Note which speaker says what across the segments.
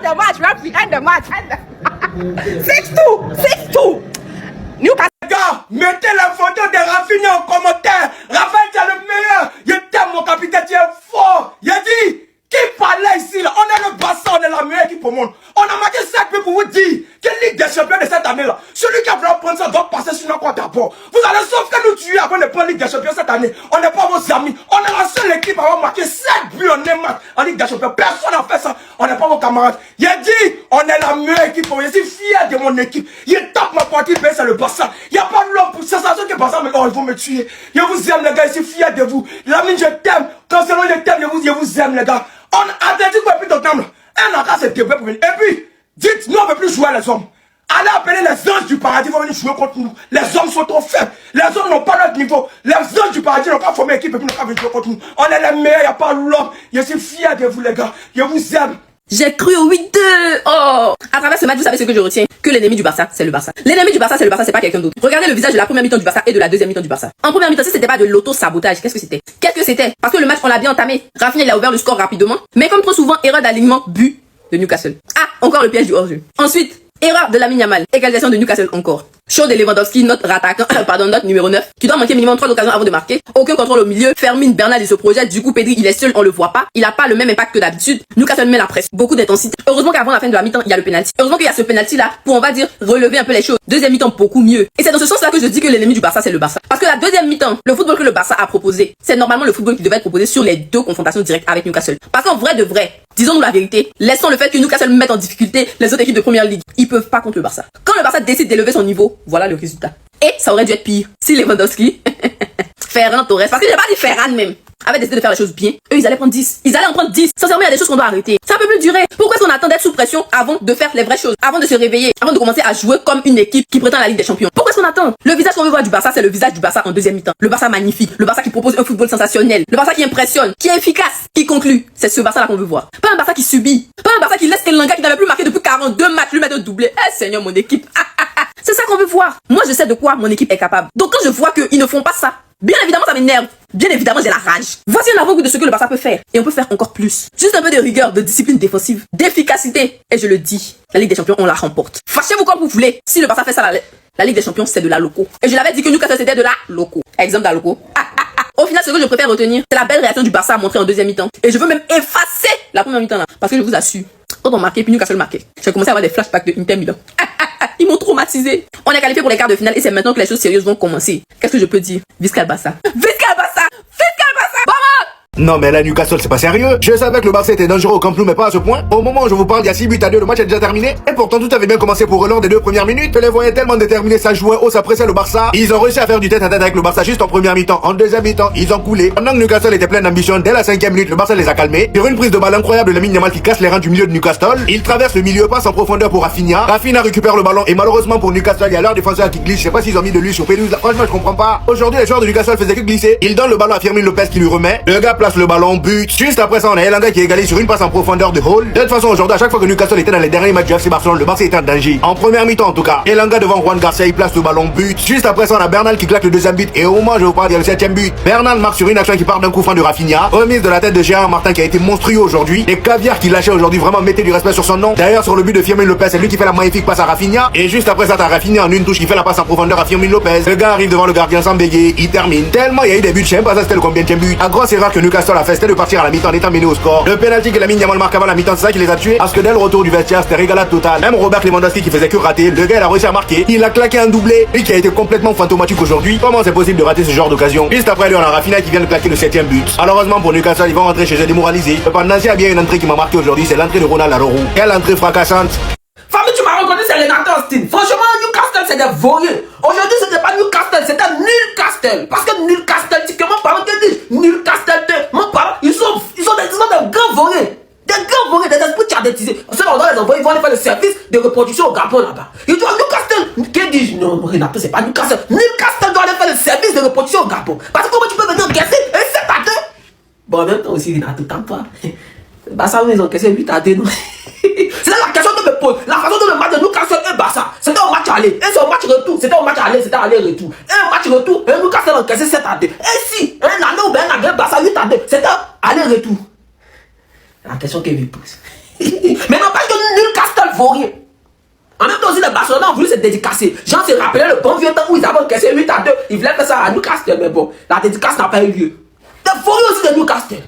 Speaker 1: the match, ref behind the match. 6-2, 6-2. Newcastle.
Speaker 2: Gars, mettez la photo de Rafinha en commentaire. Raphaël, tu es le meilleur. Je t'aime, mon capitaine, tu es fort. Il a dit, qui parlait ici là? On est le Barça, on est la meilleure équipe au monde. On a marqué 7 buts pour vous dire que Ligue des Champions de cette année là, celui qui a voulu prendre ça doit passer sur notre compte d'abord. Vous allez sauf que nous tuer avant de prendre Ligue des Champions cette année. On n'est pas vos amis. On est la seule équipe à avoir marqué 7 buts en un match en Ligue des Champions. Personne n'a fait ça. On n'est pas vos camarades. Il a dit, on est la meilleure équipe. Je suis fier de mon équipe. Il tape ma partie, c'est le Barça. Il n'y a pas de l'homme pour ça. C'est que Barça, mais oh, ils vont me tuer. Je vous aime les gars, je suis fier de vous. Lamine, je t'aime. Quand c'est je t'aime, je vous aime les gars. On a dit quoi depuis ton temps là? Un an, c'est début pour venir. Et puis, dites, nous on ne veut plus jouer les hommes. Allez appeler les anges du paradis, ils vont venir jouer contre nous. Les hommes sont trop faibles. Les hommes n'ont pas notre niveau. Les anges du paradis n'ont pas formé équipe et puis n'ont pas venir jouer contre nous. On est les meilleurs, il n'y a pas l'homme. Je suis fier de vous les gars. Je vous aime.
Speaker 3: J'ai cru au 8-2. Oh! À travers ce match, vous savez ce que je retiens? Que l'ennemi du Barça, c'est le Barça. L'ennemi du Barça, c'est le Barça, c'est pas quelqu'un d'autre. Regardez le visage de la première mi-temps du Barça et de la deuxième mi-temps du Barça. En première mi-temps, si c'était pas de l'auto-sabotage, qu'est-ce que c'était? Qu'est-ce que c'était? Parce que le match, on l'a bien entamé. Rafinha, il a ouvert le score rapidement. Mais comme trop souvent, erreur d'alignement, but de Newcastle. Ah! Encore le piège du hors-jeu. Ensuite, erreur de Lamine Yamal. Égalisation de Newcastle encore. Show de Lewandowski, notre attaquant, notre numéro 9, qui doit manquer minimum 3 occasions avant de marquer. Aucun contrôle au milieu. Fermine, Bernal, il se projette. Du coup, Pedri, il est seul, on le voit pas. Il a pas le même impact que d'habitude. Newcastle met la presse. Beaucoup d'intensité. Heureusement qu'avant la fin de la mi-temps, il y a le penalty. Heureusement qu'il y a ce penalty là pour, on va dire, relever un peu les choses. Deuxième mi-temps, beaucoup mieux. Et c'est dans ce sens-là que je dis que l'ennemi du Barça, c'est le Barça. Parce que la deuxième mi-temps, le football que le Barça a proposé, c'est normalement le football qui devait être proposé sur les deux confrontations directes avec Newcastle. Parce qu'en vrai de vrai, disons-nous la vérité, laissons le fait que Newcastle mette en difficulté les autres équipes de première ligue. Ils peuvent pas contre le Barça. Quand le Barça décide d'élever son niveau, voilà le résultat. Et ça aurait dû être pire si Lewandowski, Ferran Torres, parce que j'ai pas dit Ferran même, avait décidé de faire les choses bien. Eux, ils allaient prendre 10. Ils allaient en prendre 10. Sincèrement, il y a des choses qu'on doit arrêter. Ça peut plus durer. Pourquoi est-ce qu'on attend d'être sous pression avant de faire les vraies choses, avant de se réveiller, avant de commencer à jouer comme une équipe qui prétend la Ligue des Champions? Pourquoi est-ce qu'on attend? Le visage qu'on veut voir du Barça, c'est le visage du Barça en deuxième mi-temps. Le Barça magnifique. Le Barça qui propose un football sensationnel. Le Barça qui impressionne, qui est efficace, qui conclut. C'est ce Barça-là qu'on veut voir. Pas un Barça qui subit. Pas un Barça qui laisse Elanga qui n'avait plus marqué depuis 42 matchs lui mettre un doublé. Eh Seigneur, mon équipe. C'est ça qu'on veut voir. Moi, je sais de quoi mon équipe est capable. Donc quand je vois qu'ils ne font pas ça, bien évidemment, ça m'énerve. Bien évidemment, j'ai la rage. Voici un avant-goût de ce que le Barça peut faire. Et on peut faire encore plus. Juste un peu de rigueur, de discipline défensive, d'efficacité. Et je le dis, la Ligue des Champions, on la remporte. Fâchez-vous comme vous voulez. Si le Barça fait ça, la Ligue des Champions, c'est de la loco. Et je l'avais dit que Newcastle, c'était de la loco. Exemple de la loco. Au final, ce que je préfère retenir, c'est la belle réaction du Barça à montrer en deuxième mi-temps. Et je veux même effacer la première mi-temps là. Parce que je vous assure, quand on marquait, puis Newcastle marquait, j'ai commencé à avoir des flashbacks de Inter Milan. Ils m'ont traumatisé. On est qualifié pour les quarts de finale et c'est maintenant que les choses sérieuses vont commencer. Qu'est-ce que je peux dire? Visca le Barça. Visca le Barça. Visca le Barça. Vamos!
Speaker 4: Non mais là Newcastle c'est pas sérieux. Je savais que le Barça était dangereux au Camp Nou mais pas à ce point. Au moment où je vous parle il y a 6 buts à 2, le match est déjà terminé. Et pourtant tout avait bien commencé pour Hollande des 2 premières minutes. Je les voyais tellement déterminés, ça jouait haut, ça pressait le Barça. Ils ont réussi à faire du tête à tête avec le Barça juste en première mi-temps. En deuxième mi-temps ils ont coulé. Pendant que Newcastle était plein d'ambition, dès la 5e minute le Barça les a calmés. Sur une prise de balle incroyable de Lamine Yamal qui casse les reins du milieu de Newcastle. Il traverse le milieu, passe en profondeur pour Rafinha. Rafinha récupère le ballon et malheureusement pour Newcastle il y a leur défenseur qui glisse. Je sais pas s'ils ont mis de lui sur Pelouse. Franchement je comprends pas. Aujourd'hui les joueurs de Newcastle faisaient que glisser. Il donne le ballon à Firmino Lopez qui lui remet. Le gars place le ballon, but. Juste après ça, on a Elanga qui est égalé sur une passe en profondeur de Hall. De toute façon, aujourd'hui, à chaque fois que Newcastle était dans les derniers matchs du FC Barcelone, le Barça était en danger. En première mi-temps, en tout cas. Elanga devant Juan Garcia, il place le ballon, but. Juste après ça, on a Bernal qui claque le deuxième but. Et au moment où je vous parle, il y a le 7e but. Bernal marque sur une action qui part d'un coup franc de Rafinha. Remise de la tête de Gérard Martin qui a été monstrueux aujourd'hui. Les caviars qui lâchaient aujourd'hui, vraiment mettez du respect sur son nom. D'ailleurs, sur le but de Firmino Lopez, c'est lui qui fait la magnifique passe à Rafinha. Et juste après ça, t'as Rafinha en une touche qui fait la passe en profondeur à Firmino Lopez. Le gars arrive devant le gardien sans bégayer, il termine. Tellement il y a eu des buts, je sais pas ça c'était le combienième but. La grosse erreur que Newcastle a fait, c'était de partir à la mi-temps en étant mené au score. Le penalty que Lamine Yamal marque avant la mi-temps, c'est ça qui les a tués. Parce que dès le retour du vestiaire, c'était régalade totale. Même Robert Lewandowski qui faisait que rater, le gars il a réussi à marquer. Il a claqué un doublé, lui qui a été complètement fantomatique aujourd'hui. Comment c'est possible de rater ce genre d'occasion? Juste après lui, on a Rafinha qui vient de claquer le 7e but. Malheureusement pour Newcastle, ils vont rentrer chez eux démoralisés. Pendant il y a bien une entrée qui m'a marqué aujourd'hui, c'est l'entrée de Ronald Araujo. Quelle entrée fracassante.
Speaker 2: Famille, tu m'as reconnu, c'est Renato Austin. Franchement, Newcastle, c'est des voyeux. Aujourd'hui, c'était pas Newcastle, c'était Newcastle. Parce que Newcastle, tu comment parent te dit Newcastle, mon parent, ils sont des grands voyeux. Des grands voyeux, des esprits tchadétisés. On doit les envoyer, ils vont aller faire le service de reproduction au Gabon là-bas. Ils disent Newcastle. Qui dit non, Renato, c'est pas Newcastle. Newcastle doit aller faire le service de reproduction au Gabon. Parce que comment tu peux venir encaisser un 7 à 2? Bon, en même temps aussi, Renato, t'en pas. Bah, ça, ils ont encaissé 8 à 2, non? C'est la question que je me pose. La façon dont le match de Newcastle et Barça, c'était un match aller. Et c'est un match retour. C'était un match aller, c'était aller-retour. Et un match retour, et Newcastle a encaissé 7 à 2. Et si, un année ou bien un année, Barça 8 à 2, c'était aller-retour. La question que je me pose. Mais n'empêche que
Speaker 5: vaurien. En même temps aussi, les Barcelonais ont voulu se dédicacer. Jean s'est rappelé le bon vieux temps où ils avaient encaissé 8-2. Ils voulaient faire ça à Newcastle, mais bon, la dédicace n'a pas eu lieu. Des vauriens aussi de Newcastle.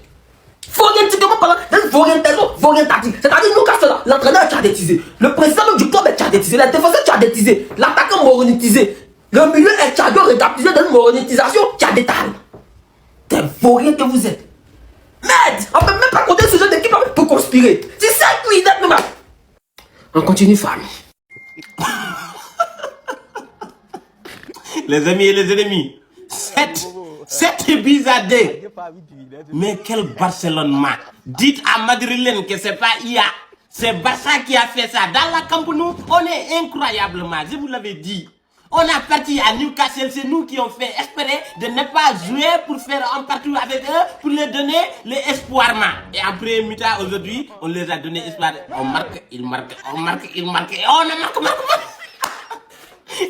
Speaker 5: Vaurientiquement parlant, des vauriens tactiques. C'est-à-dire Newcastle, l'entraîneur est tchadétisé. Le président du club est tchadétisé. Les défenseurs tchadétisés. L'attaquant moronétisé. Le milieu est tchadien récapitulé d'une moronétisation tchadétale. Des vauriens que vous êtes. Merde, on peut même pas compter ce jeu d'équipe pour conspirer. C'est ça qui est même. On continue, famille.
Speaker 6: Les amis et les ennemis, cette bizarre. Mais quel Barcelone match. Dites à Madrilène que c'est pas IA, c'est Barça qui a fait ça. Dans la Camp Nou, on est incroyablement, je vous l'avais dit. On a parti à Newcastle, c'est nous qui ont fait espérer de ne pas jouer pour faire un partout avec eux, pour leur donner l'espoir. Et après mi-temps aujourd'hui, on les a donné espoir. On marque, ils marquent, on marque, ils marquent, et on marque.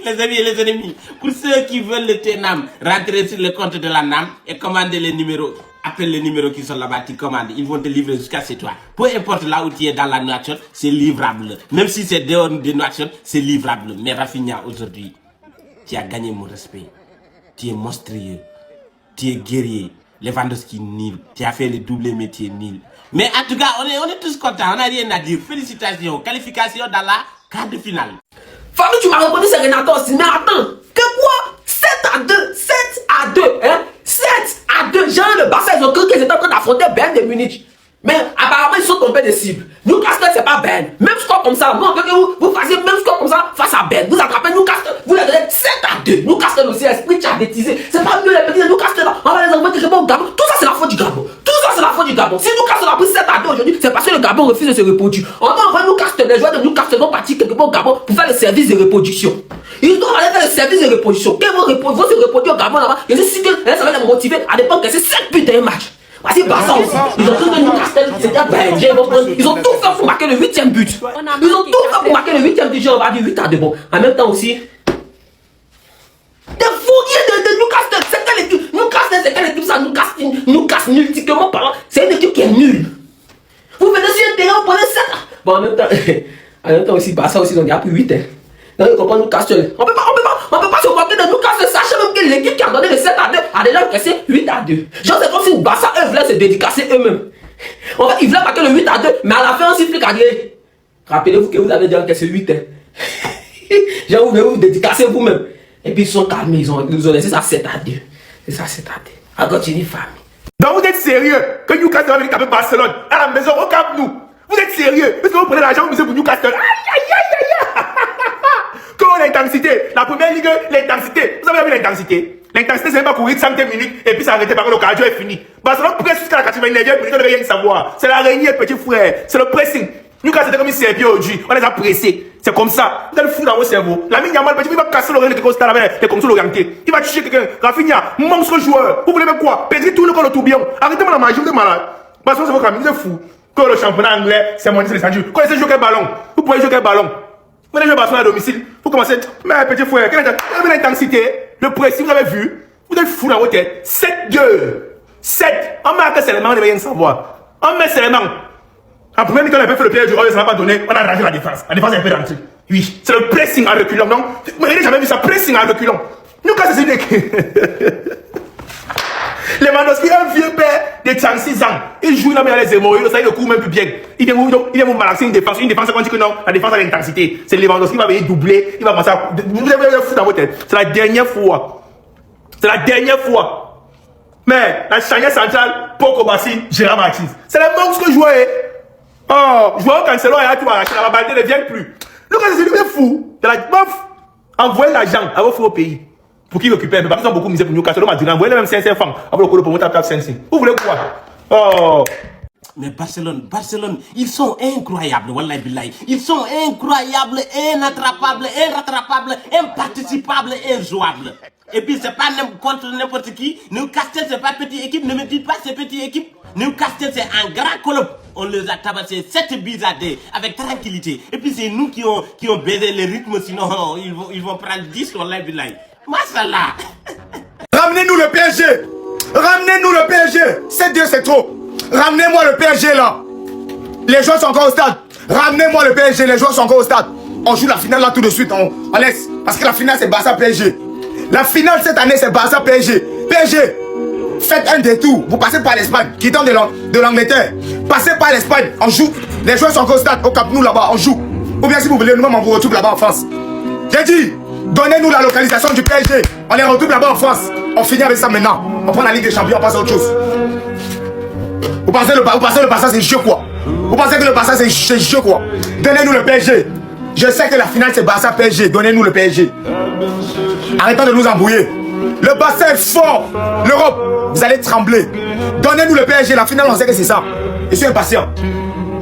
Speaker 6: Les amis et les ennemis, pour ceux qui veulent le TNAM, rentrez sur le compte de la NAM et commandez les numéros. Appelle les numéros qui sont là-bas, tu commandes, ils vont te livrer jusqu'à chez toi. Peu importe là où tu es dans la nature, c'est livrable. Même si c'est dehors de nature, c'est livrable. Mais Rafinha, aujourd'hui, tu as gagné mon respect. Tu es monstrueux. Tu es guerrier. Lewandowski nul. Tu as fait le doublé métier nul. Mais en tout cas, on est tous contents. On n'a rien à dire. Félicitations. Qualification dans la quart de finale.
Speaker 5: Famille, tu m'as répondu, c'est Renato aussi. Mais attends, que quoi? 7-2, 7-2, hein? 7-2. Genre, le Barça, ils ont cru qu'ils étaient en train d'affronter Bayern de Munich. Mais apparemment, ils sont tombés des cibles. Newcastle, c'est pas Bayern. Même score comme ça, moi, que vous fassiez même score comme ça face à Bayern. Vous attrapez Newcastle, vous les donnez 7-2. Newcastle aussi, esprit tchadétisé. C'est pas mieux les petits de Newcastle là. On va les envoyer au Gabon. Tout ça, c'est la faute du Gabon. Tout ça, c'est la faute du Gabon. Si Newcastle a pris 7-2 aujourd'hui, c'est parce que le Gabon refuse de se reproduire. On va envoyer Newcastle, les joueurs de Newcastle vont partir quelque part au Gabon pour faire le service de reproduction. Ils doivent aller faire le service de reproduction. Quand ils vont se reproduire au Gabon là-bas, je suis sûr que ça va les motiver à dépendre que c'est 7 buts d'un match. Parce que Barça aussi, ils ont tout de Newcastle, ils ont tout fait pour marquer le 8e but. Ils ont tout fait pour marquer le 8e but, on va dire 8-2. Bon, en même temps aussi, des fourriers de Newcastle, c'est quelle équipe? Newcastle, c'est quelle équipe ça? Newcastle, nultiquement parlant, c'est une équipe qui est nulle. Vous venez sur un terrain, vous prenez 7. Bon, en même temps aussi, Barça aussi, ils ont déjà pris 8. Donc, ils comprennent Newcastle. On peut pas se moquer de Newcastle, sachez même que l'équipe qui a donné le 7-2 a déjà pressé 8-2. Genre, c'est comme si Barça, eux, voulaient se dédicacer eux-mêmes. Ils voulaient marquer le 8-2, mais à la fin, on s'y fait gagner. Rappelez-vous que vous avez déjà encaissé 8. Genre, vous voulez vous dédicacer vous-même. Et puis, ils sont calmés, ils nous ont laissé ça 7-2. C'est ça, 7-2. À continuer, famille.
Speaker 2: Donc vous êtes sérieux que Newcastle va venir taper Barcelone à la maison au Camp Nou? Vous êtes sérieux? Parce que vous prenez l'argent, vous misez pour Newcastle. Aïe, aïe, aïe, aïe. Comment l'intensité? La première ligue, l'intensité. Vous avez vu l'intensité? L'intensité, c'est même pas courir 30 minutes et puis s'arrêter parce que le cardio est fini. Barcelone presse jusqu'à la 89e minute, on ne veut rien savoir. C'est l'araignée, petit frère. C'est le pressing. Newcastle, c'était comme une serpillère aujourd'hui. On les a pressés. C'est comme ça. Vous allez le fou dans vos cerveaux. La mine Yamal, il va casser l'oreille de quelqu'un qui avec les consoles orientées. Il va toucher quelqu'un. Rafinha, monstre joueur. Vous voulez même quoi? Pedri tourne comme le tourbillon. Arrêtez-moi la magie, vous êtes malade. Barcelone, c'est votre ami, vous êtes fou. Que le championnat anglais, c'est mon descendu. Vous connaissez jouer quel ballon? Vous pouvez jouer quel ballon? Vous allez jouer Barcelone à domicile. Vous commencez. Mais petit frère, quelle est l'intensité? Le pressing, vous avez vu? Vous êtes fou dans votre tête. 7-2. 7. On marque seulement, on ne veut rien savoir. On met seulement. En premier mi-temps, on a fait le piège du rôle, ça n'a pas donné. On a rangé la défense. La défense est un peu rentrée. Oui. C'est le pressing en reculant, non? Vous n'avez jamais vu ça, pressing en reculant. Nous, quand c'est une équipe. Lewandowski, un vieux père de 36 ans. Il joue là, mais les hémorroïdes, ça, il le court même plus bien. Il vient vous balancer une défense. Une défense, on dit que non, la défense a l'intensité. C'est Lewandowski qui va venir doubler. Il va commencer à. Vous avez fou dans votre tête. C'est la dernière fois. C'est la dernière fois. Mais la charnière centrale, Pau Bassi, Gérard Martins. C'est le monstre joueur. Oh, joueur Cancelo et là, tu vas arracher la balle, ne vient plus. Le gars, c'est lui, fou. De la bof. Envoyez l'argent à vos faux pays. Pour qu'ils récupèrent. Parce qu'ils ont beaucoup misé pour Newcastle. Envoyez même 500 francs. Après le coup de pour monter à 500. Vous voulez quoi? Oh.
Speaker 6: Mais Barcelone, ils sont incroyables, wallahi billahi. Ils sont incroyables, inattrapables, irrattrapables, imparticipables, injouables. Et puis c'est pas contre n'importe qui. Newcastle c'est pas petite équipe, ne me dites pas c'est petite équipe. Newcastle c'est un grand club. On les a tabassés 7 buts à 2 avec tranquillité. Et puis c'est nous qui ont baisé le rythme, sinon ils vont prendre 10 wallahi billahi. Mashallah.
Speaker 4: Ramenez-nous le PSG. Ramenez-nous le PSG. 7-2 c'est trop. Ramenez-moi le PSG là. Les joueurs sont encore au stade. Ramenez-moi le PSG, les joueurs sont encore au stade. On joue la finale là tout de suite, on laisse. Parce que la finale c'est Barça PSG. La finale cette année c'est Barça PSG. PSG, faites un détour. Vous passez par l'Espagne, quittant de l'Angleterre. Passez par l'Espagne, on joue. Les joueurs sont encore au stade, au Camp Nou là-bas, on joue. Ou bien si vous voulez, nous-mêmes on vous retrouve là-bas en France. J'ai dit, donnez-nous la localisation du PSG. On les retrouve là-bas en France. On finit avec ça maintenant. On prend la Ligue des Champions, on passe à autre chose. Vous pensez le Barça c'est jeu quoi? Vous pensez que le Barça c'est jeu quoi? Donnez-nous le PSG. Je sais que la finale c'est Barça PSG. Donnez-nous le PSG. Arrêtons de nous embrouiller. Le Barça est fort. L'Europe, vous allez trembler. Donnez-nous le PSG. La finale on sait que c'est ça. Je suis impatient.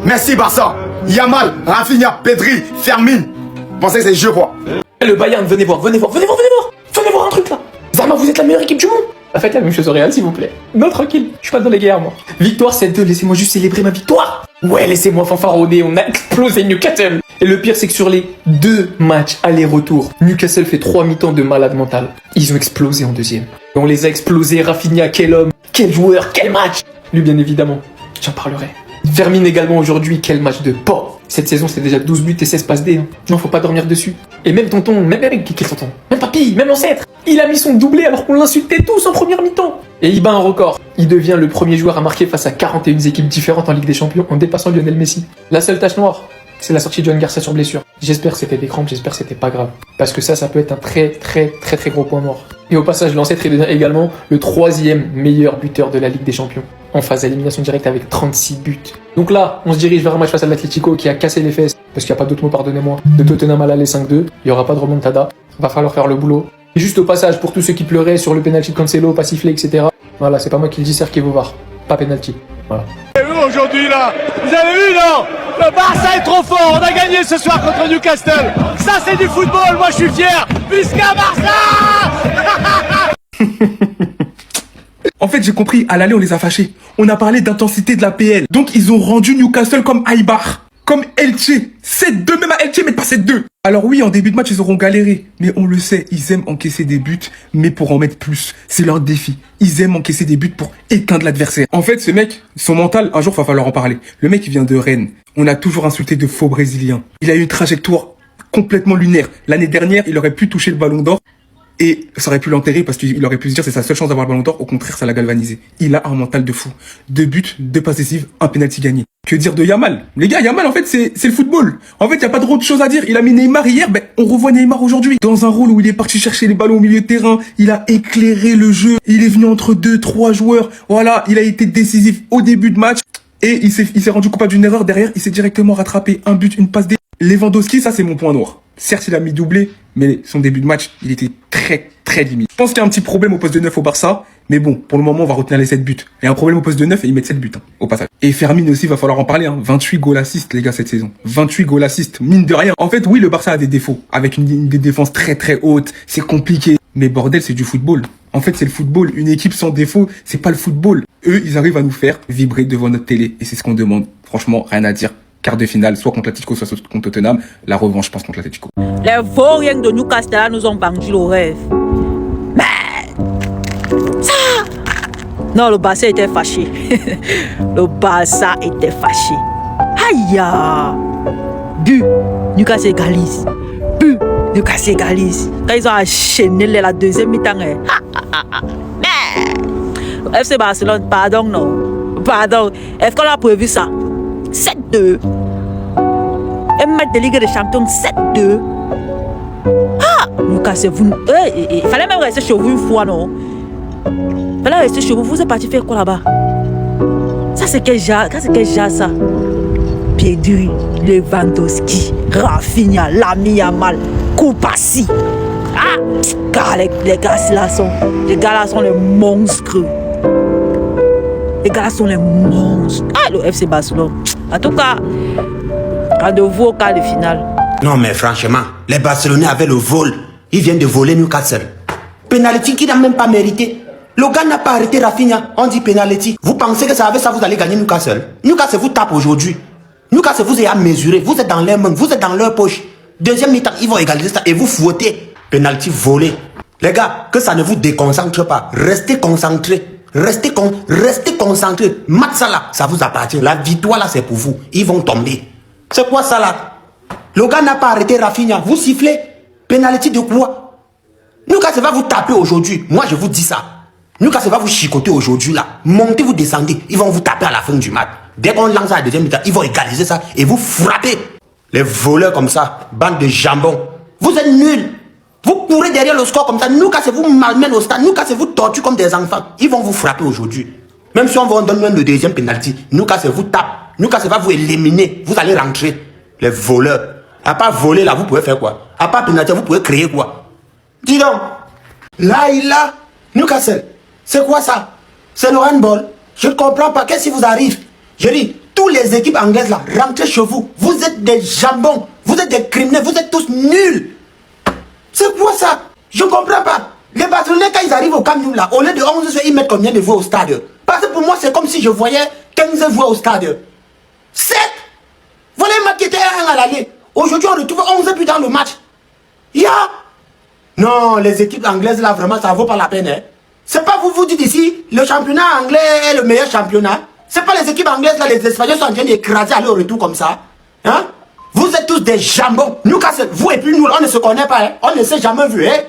Speaker 4: Merci Barça. Yamal, Rafinha, Pedri, Fermin. Vous pensez que c'est jeu quoi?
Speaker 5: Le Bayern, venez voir un truc là. Zama, vous êtes la meilleure équipe du monde. Faites la même chose au Real, s'il vous plaît. Non, tranquille, je suis pas dans les guerres, moi. Victoire 7-2, laissez-moi juste célébrer ma victoire. Ouais, laissez-moi fanfaronner, on a explosé Newcastle. Et le pire, c'est que sur les 2 matchs aller-retour, Newcastle fait 3 mi-temps de malade mental. Ils ont explosé en deuxième. Et on les a explosés, Rafinha, quel homme, quel joueur, quel match. Lui, bien évidemment, j'en parlerai. Fermine également aujourd'hui, quel match de porc. Cette saison, c'est déjà 12 buts et 16 passes D. Hein. Non, faut pas dormir dessus. Et même tonton, même quel tonton, même papy, même l'ancêtre, il a mis son doublé alors qu'on l'insultait tous en première mi-temps. Et il bat un record. Il devient le premier joueur à marquer face à 41 équipes différentes en Ligue des Champions en dépassant Lionel Messi. La seule tache noire, c'est la sortie de Johan Garcia sur blessure. J'espère que c'était des crampes, j'espère que c'était pas grave. Parce que ça peut être un très gros point mort. Et au passage, l'ancêtre il devient également le 3e meilleur buteur de la Ligue des Champions. En phase d'élimination directe avec 36 buts. Donc là, on se dirige vers un match face à l'Atlético qui a cassé les fesses, parce qu'il n'y a pas d'autre mot, pardonnez-moi, de Tottenham à l'aller 5-2. Il n'y aura pas de remontada. Va falloir faire le boulot. Et juste au passage, pour tous ceux qui pleuraient sur le penalty de Cancelo, pas sifflé, etc. Voilà, c'est pas moi qui le dis, Serge Kevovar. Pas penalty. Voilà.
Speaker 7: Et vous aujourd'hui là, vous avez vu non? Le Barça est trop fort, on a gagné ce soir contre Newcastle. Ça c'est du football, moi je suis fier. Puisqu'à Barça.
Speaker 2: En fait, j'ai compris, à l'aller, on les a fâchés. On a parlé d'intensité de la PL. Donc, ils ont rendu Newcastle comme Aibar, comme Elche. 7-2, même à Elche, mais pas 7-2. Alors oui, en début de match, ils auront galéré. Mais on le sait, ils aiment encaisser des buts, mais pour en mettre plus. C'est leur défi. Ils aiment encaisser des buts pour éteindre l'adversaire. En fait, ce mec, son mental, un jour, il va falloir en parler. Le mec, il vient de Rennes. On a toujours insulté de faux Brésiliens. Il a eu une trajectoire complètement lunaire. L'année dernière, il aurait pu toucher le ballon d'or. Et ça aurait pu l'enterrer parce qu'il aurait pu se dire c'est sa seule chance d'avoir le ballon d'or. Au contraire, ça l'a galvanisé. Il a un mental de fou. 2 buts, 2 passes décisives, 1 penalty gagné. Que dire de Yamal? Les gars, Yamal, en fait, c'est le football. En fait, il n'y a pas d'autre chose à dire. Il a mis Neymar hier, on revoit Neymar aujourd'hui. Dans un rôle où il est parti chercher les ballons au milieu de terrain, il a éclairé le jeu. Il est venu entre 2-3 joueurs. Voilà, il a été décisif au début de match. Et il s'est rendu coupable d'une erreur. Derrière, il s'est directement rattrapé. 1 but, une passe D. Lewandowski, ça c'est mon point noir. Certes, il a mis doublé, mais son début de match, il était très limite. Je pense qu'il y a un petit problème au poste de 9 au Barça, mais bon, pour le moment, on va retenir les 7 buts. Il y a un problème au poste de 9 et ils mettent 7 buts, au passage. Et Fermin aussi, il va falloir en parler, 28 goals assists, les gars, cette saison. 28 goals assists, mine de rien. En fait, oui, le Barça a des défauts, avec une défense très haute, c'est compliqué. Mais bordel, c'est du football. En fait, c'est le football. Une équipe sans défaut, c'est pas le football. Eux, ils arrivent à nous faire vibrer devant notre télé, et c'est ce qu'on demande. Franchement, rien à dire. Quart de finale, soit contre l'Atlético, soit contre Tottenham. La revanche, je pense, contre l'Atlético.
Speaker 8: Les vauriens de Newcastle nous ont vendu le rêve. Mais ça... Non, le Barça était fâché. Le Barça était fâché. Aïe! But, Newcastle égalise. But, Newcastle égalise. Quand ils ont enchaîné la deuxième mi-temps. Mais FC Barcelone, pardon, non. Pardon. Est-ce qu'on a prévu ça? 7-2. Un match de Ligue des Champions 7-2. Ah, Newcastle, vous... il fallait même rester chez vous une fois, non? Il fallait rester chez vous. Vous êtes parti faire quoi là-bas? Ça, c'est quel genre? Ça? Pedri, Lewandowski, Rafinha, Lamine Yamal, Koupassi. Ah, car les gars là sont les monstres. Les gars sont les monstres. Ah, le FC Barcelone. En tout cas, rendez-vous au quart de finale.
Speaker 9: Non, mais franchement, les Barcelonais avaient le vol. Ils viennent de voler Newcastle. Penalty qui n'a même pas mérité. Le gars n'a pas arrêté Rafinha. On dit penalty. Vous pensez que ça avec ça, vous allez gagner Newcastle? Newcastle vous tape aujourd'hui. Newcastle vous ayez mesuré. Vous êtes dans leurs mains. Vous êtes dans leur poche. Deuxième mi-temps, ils vont égaliser ça et vous fouettez. Penalty volé. Les gars, que ça ne vous déconcentre pas. Restez concentrés. Restez concentrés. Match ça là, ça vous appartient. La victoire là, c'est pour vous. Ils vont tomber. C'est quoi ça là? Le gars n'a pas arrêté Rafinha. Vous sifflez. Pénalité de quoi? Newcastle va vous taper aujourd'hui. Moi, je vous dis ça. Newcastle va vous chicoter aujourd'hui là. Montez, vous descendez. Ils vont vous taper à la fin du match. Dès qu'on lance à la deuxième mi-temps, ils vont égaliser ça et vous frapper. Les voleurs comme ça, bande de jambons. Vous êtes nuls. Vous courez derrière le score comme ça. Newcastle vous malmène au stade. Newcastle vous torture comme des enfants. Ils vont vous frapper aujourd'hui. Même si on vous donne même le deuxième penalty, Newcastle vous tape. Newcastle va vous éliminer. Vous allez rentrer. Les voleurs. À part voler là, vous pouvez faire quoi? À part penalty, vous pouvez créer quoi? Dis donc. Là, Newcastle. C'est quoi ça? C'est le handball. Je ne comprends pas. Qu'est-ce qui vous arrive? Je dis, toutes les équipes anglaises là, rentrez chez vous. Vous êtes des jambons. Vous êtes des criminels. Vous êtes tous nuls. C'est quoi ça? Je ne comprends pas. Les Barcelonais, quand ils arrivent au Camp Nou là, au lieu de 11 joueurs, ils mettent combien de voix au stade? Parce que pour moi, c'est comme si je voyais 15 voix au stade. 7. Voilà un match qui était 1 à l'aller. Aujourd'hui, on retrouve 11 buts dans le match. Non, les équipes anglaises là, vraiment, ça vaut pas la peine. Hein? C'est pas vous dites ici, le championnat anglais est le meilleur championnat. C'est pas les équipes anglaises là, les Espagnols sont en train d'écraser à leur retour comme ça. Hein? Vous êtes tous des jambons. Newcastle, vous et puis nous, on ne se connaît pas. Hein? On ne s'est jamais vu. Hein?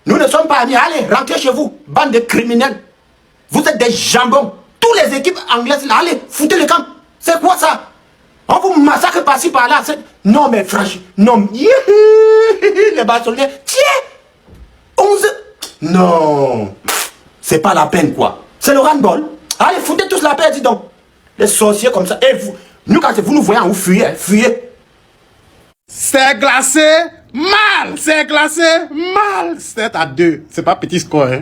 Speaker 9: Nous ne sommes pas amis. Allez, rentrez chez vous, bande de criminels. Vous êtes des jambons. Toutes les équipes anglaises là, allez, foutez le camp. C'est quoi ça? On vous massacre par-ci par-là. Non mais franchement, non. Les Barcelonais, tiens, 11. Non, c'est pas la peine quoi. C'est le handball. Allez, foutez tous la paix, dis donc. Les sorciers comme ça. Et vous, nous quand vous nous voyez, vous fuyez, fuyez.
Speaker 7: C'est glacé mal, c'est glacé mal. 7-2, c'est pas petit score. Hein?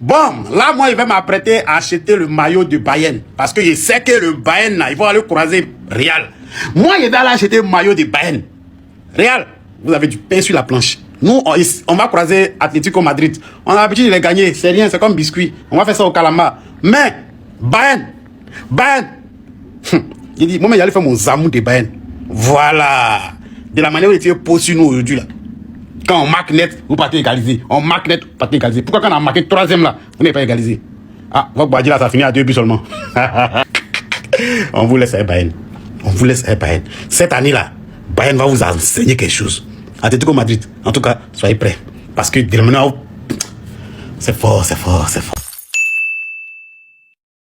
Speaker 7: Bon, là, moi, je vais m'apprêter à acheter le maillot du Bayern. Parce que je sais que le Bayern, là, il va aller croiser Real. Moi, je vais aller acheter le maillot du Bayern. Real, vous avez du pain sur la planche. Nous, on va croiser Atlético Madrid. On a l'habitude de les gagner. C'est rien, c'est comme biscuit. On va faire ça au calamar. Mais, Bayern. J'ai dit, moi, j'allais faire mon zamou de Bayern. Voilà. De la manière où il est posé sur nous aujourd'hui, là. Quand on marque net, vous partez égaliser. On marque net, vous partez égaliser. Pourquoi quand on a marqué 3e là, vous n'êtes pas égalisé? Ah, votre Badi là, ça finit à 2 buts seulement. On vous laisse un Bayern. On vous laisse un Bayern. Cette année là, Bayern va vous enseigner quelque chose. Atlético Madrid, en tout cas, soyez prêts. Parce que dès maintenant, c'est fort, c'est fort, c'est fort.